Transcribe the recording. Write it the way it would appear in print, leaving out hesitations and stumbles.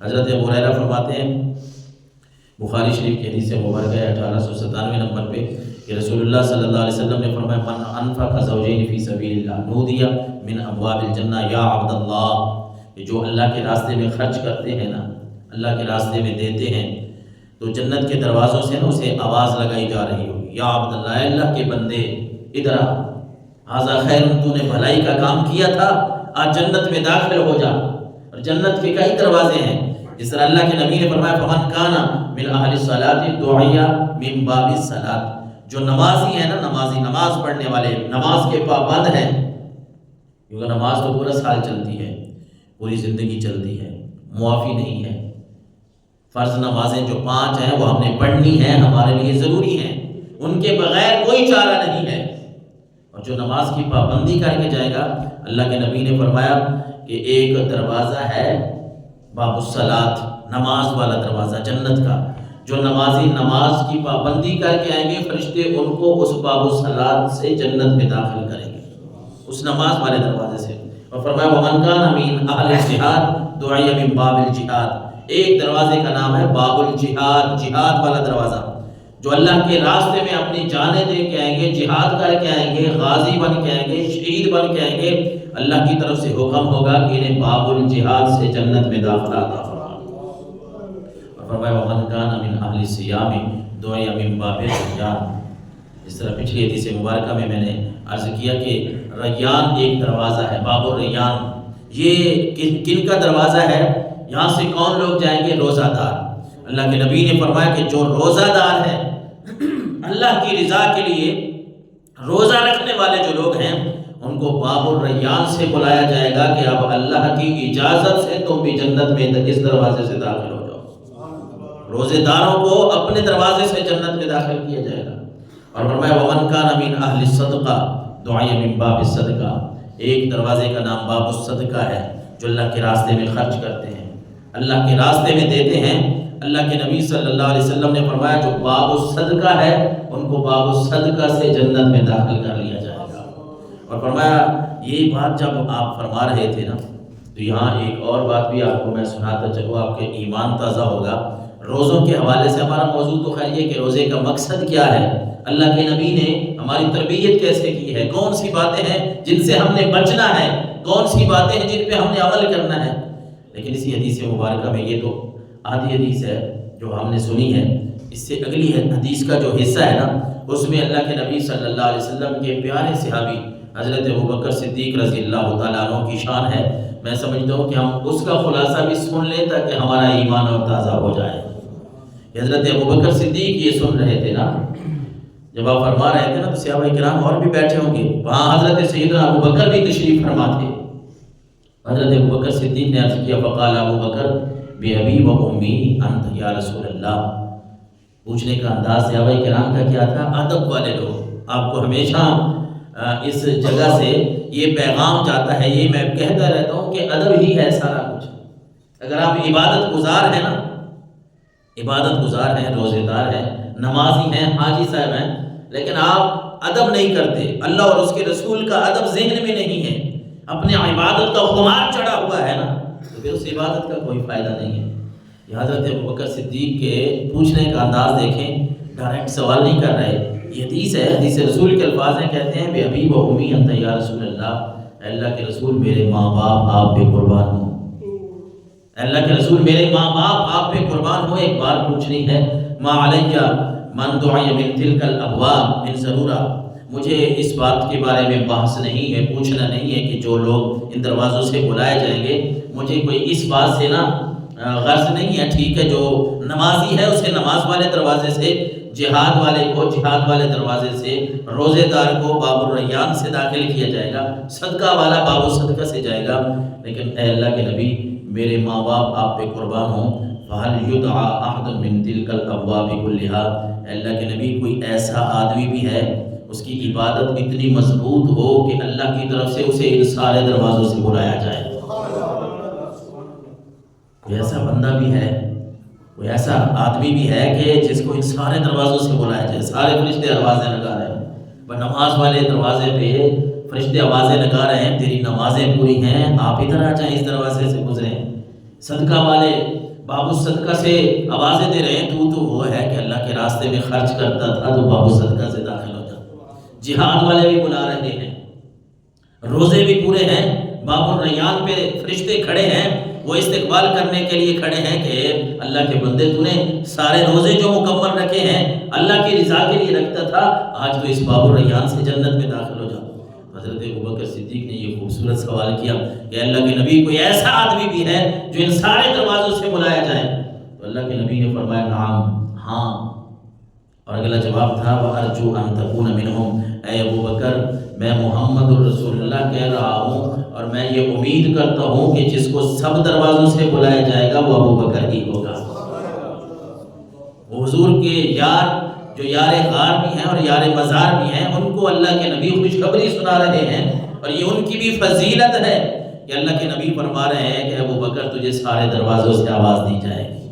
حضرت ابو ہریرہ فرماتے ہیں، بخاری شریف کی حدیث مبارکہ ہے 1897 نمبر پہ، کہ رسول اللہ صلی اللہ علیہ وسلم نے فرمایا من انفق زوجین فی سبیل اللہ نودی من ابواب الجنہ یا عبد اللہ، کہ جو اللہ کے راستے میں خرچ کرتے ہیں نا، اللہ کے راستے میں دیتے ہیں، تو جنت کے دروازوں سے نا اسے آواز لگائی جا رہی ہوگی، یا عبد اللہ، اے اللہ کے بندے ادھر آ، ھذا خیر، تو نے بھلائی کا کام کیا تھا، آج جنت میں داخل ہو جا۔ اور جنت کے کئی دروازے ہیں، جس طرح اللہ کے نبی نے فرمایا فمن کان من اہل الصلاۃ دعی من باب الصلاۃ، جو نمازی ہیں نا، نمازی، نماز پڑھنے والے، نماز کے پابند ہیں، کیونکہ نماز تو پورا سال چلتی ہے، پوری زندگی چلتی ہے، معافی نہیں ہے۔ فرض نمازیں جو 5 ہیں وہ ہم نے پڑھنی ہیں، ہمارے لیے ضروری ہیں، ان کے بغیر کوئی چارہ نہیں ہے۔ اور جو نماز کی پابندی کر کے جائے گا، اللہ کے نبی نے فرمایا کہ ایک دروازہ ہے باب الصلاۃ، نماز والا دروازہ جنت کا، جو نمازی نماز کی پابندی کر کے آئیں گے، فرشتے ان کو اس باب الصلاۃ سے جنت میں داخل کریں گے، اس نماز والے دروازے سے۔ اور فرمایا ومن کان من اہل الجہاد دعی من باب الجہاد، ایک دروازے کا نام ہے باب الجہاد، جہاد والا دروازہ، جو اللہ کے راستے میں اپنی جانیں دے کے آئیں گے، جہاد کر کے آئیں گے، غازی بن کے آئیں گے، شہید بن کے آئیں گے، اللہ کی طرف سے حکم ہوگا کہ انہیں باب الجہاد سے جنت میں داخلہ عطا فرما۔ اور فرمایا ومن کان من اہل الصیام دعی من باب الریان، اس طرح پچھلی حدیث مبارکہ میں نے عرض کیا کہ ریان ایک دروازہ ہے، باب الریان، یہ کن کا دروازہ ہے؟ یہاں سے کون لوگ جائیں گے؟ روزہ دار۔ اللہ کے نبی نے فرمایا کہ جو روزہ دار ہے، اللہ کی رضا کے لیے روزہ رکھنے والے جو لوگ ہیں، ان کو باب الریان سے بلایا جائے گا کہ اب اللہ کی اجازت سے تم بھی جنت میں اس دروازے سے داخل ہو جاؤ۔ روزے داروں کو اپنے دروازے سے جنت میں داخل کیا جائے گا۔ اور فرمایا ومن کان من اہل الصدقہ دعی من باب الصدقہ، ایک دروازے کا نام باب الصدقہ ہے، جو اللہ کے راستے میں خرچ کرتے ہیں، اللہ کے راستے میں دیتے ہیں۔ اللہ کے نبی صلی اللہ علیہ وسلم نے فرمایا جو باب الصدقہ ہے، ان کو باب الصدقہ سے جنت میں داخل کر لیا جائے گا۔ اور فرمایا یہی بات جب آپ فرما رہے تھے نا، تو یہاں ایک اور بات بھی آپ کو میں سناتا چلوں، آپ کے ایمان تازہ ہوگا۔ روزوں کے حوالے سے ہمارا موضوع تو خیر یہ کہ روزے کا مقصد کیا ہے، اللہ کے نبی نے ہماری تربیت کیسے کی ہے، کون سی باتیں ہیں جن سے ہم نے بچنا ہے، کون سی باتیں ہیں جن پہ ہم نے عمل کرنا ہے۔ لیکن اسی حدیث مبارکہ میں، یہ تو آدھی حدیث ہے جو ہم نے سنی ہے، اس سے اگلی حدیث کا جو حصہ ہے نا، اس میں اللہ کے نبی صلی اللہ علیہ وسلم کے پیارے صحابی حضرت ابوبکر صدیق رضی اللہ تعالیٰ عنہ کی شان ہے۔ میں سمجھتا ہوں کہ ہم اس کا خلاصہ بھی سن لیں تاکہ ہمارا ایمان اور تازہ ہو جائے۔ حضرت ابوبکر صدیق یہ سن رہے تھے نا، جب آپ فرما رہے تھے نا، تو صحابہ کرام اور بھی بیٹھے ہوں گے، وہاں حضرت سیدنا ابوبکر بھی تشریف فرما تھے۔ حضرت ابوبکر صدیق نے عرض کیا فقال ابوبکر بِأَبِي وَأُمِّي أَنْتَ یا رسول اللہ۔ پوچھنے کا انداز صحابہ کرام کا کیا تھا؟ ادب والے لوگ، آپ کو ہمیشہ اس جگہ سے یہ پیغام جاتا ہے، یہ میں کہتا رہتا ہوں کہ ادب ہی ہے سارا کچھ۔ اگر آپ عبادت گزار ہیں نا، عبادت گزار ہیں، روزے دار ہیں، نمازی ہیں، حاجی صاحب ہیں، لیکن آپ ادب نہیں کرتے، اللہ اور اس کے رسول کا ادب ذہن میں نہیں ہے، اپنے عبادت کا خمار چڑھا ہوا ہے نا، تو پھر اس عبادت کا کوئی فائدہ نہیں ہے۔ یہ حضرت ابوبکر صدیق کے پوچھنے کا انداز دیکھیں، ڈائریکٹ سوال نہیں کر رہے، یہ حدیث ہے، حدیث رسول کے الفاظ ہیں، کہتے ہیں بِأَبِي وَأُمِّي أَنْتَ یا رسول اللہ، اے اللہ کے رسول میرے ماں باپ آپ پہ قربان ہوں، اے اللہ کے رسول میرے ماں باپ آپ پہ قربان ہوں۔ ایک بات پوچھنی ہے، ما علیہ من دعی من تلک الابواب من ضرورہ، مجھے اس بات کے بارے میں بحث نہیں ہے، پوچھنا نہیں ہے کہ جو لوگ ان دروازوں سے بلائے جائیں گے، مجھے کوئی اس بات سے نا غرض نہیں ہے، ٹھیک ہے، جو نمازی ہے اسے نماز والے دروازے سے، جہاد والے کو جہاد والے دروازے سے، روزے دار کو باب الریان سے داخل کیا جائے گا، صدقہ والا باب الصدقہ سے جائے گا، لیکن اے اللہ کے نبی میرے ماں باپ آپ پہ قربان ہوں، فَهَلْ يُدْعَى أَحَدٌ مِّن تِلْكَ الْأَبْوَابِ كُلِّهَا، اے اللہ کے نبی کوئی ایسا آدمی بھی ہے اس کی عبادت اتنی مضبوط ہو کہ اللہ کی طرف سے اسے ان سارے دروازوں سے بلایا جائے؟ کوئی ایسا بندہ بھی ہے، کوئی ایسا آدمی بھی ہے کہ جس کو ان سارے دروازوں سے بلایا جائے؟ سارے فرشتے آوازیں لگا رہے ہیں، پر نماز والے دروازے پہ فرشتے آوازیں لگا رہے ہیں، تیری نمازیں پوری ہیں، آپ ادھر آ جائیں، اس دروازے سے گزریں۔ صدقہ والے باب الصدقہ سے آوازیں دے رہے ہیں، تو وہ ہے کہ اللہ کے راستے میں خرچ کرتا تھا تو باب الصدقہ سے داخل ہو جا۔ جہاد والے بھی بلا رہے ہیں، روزے بھی پورے ہیں، باب الریان پہ فرشتے کھڑے ہیں، وہ استقبال کرنے کے لیے کھڑے ہیں کہ اللہ کے بندے تو نے سارے روزے جو مکمل رکھے ہیں اللہ کی رضا کے لیے رکھتا تھا، آج تو اس باب الریان سے جنت میں داخل ہو جا۔ حضرت ابوبکر صدیق نے یہ خوبصورت سوال کیا کہ اللہ کے نبی کوئی ایسا آدمی بھی ہے جو ان سارے دروازوں سے بلایا جائے؟ تو اللہ کے نبی نے فرمایا نعم، ہاں۔ اور اگلا جواب تھا وَأَرْجُو أَن تَكُونَ مِنْهُمْ، اے ابوبکر میں محمد الرسول اللہ کہہ رہا ہوں اور میں یہ امید کرتا ہوں کہ جس کو سب دروازوں سے بلایا جائے گا وہ ابوبکر ہی ہوگا۔ وہ حضور کے یار جو یار غار بھی ہیں اور یار مزار بھی ہیں، ان کو اللہ کے نبی خوشخبری سنا رہے ہیں، اور یہ ان کی بھی فضیلت ہے کہ اللہ کے نبی فرما رہے ہیں کہ ابوبکر تجھے سارے دروازوں سے آواز دی جائے گی۔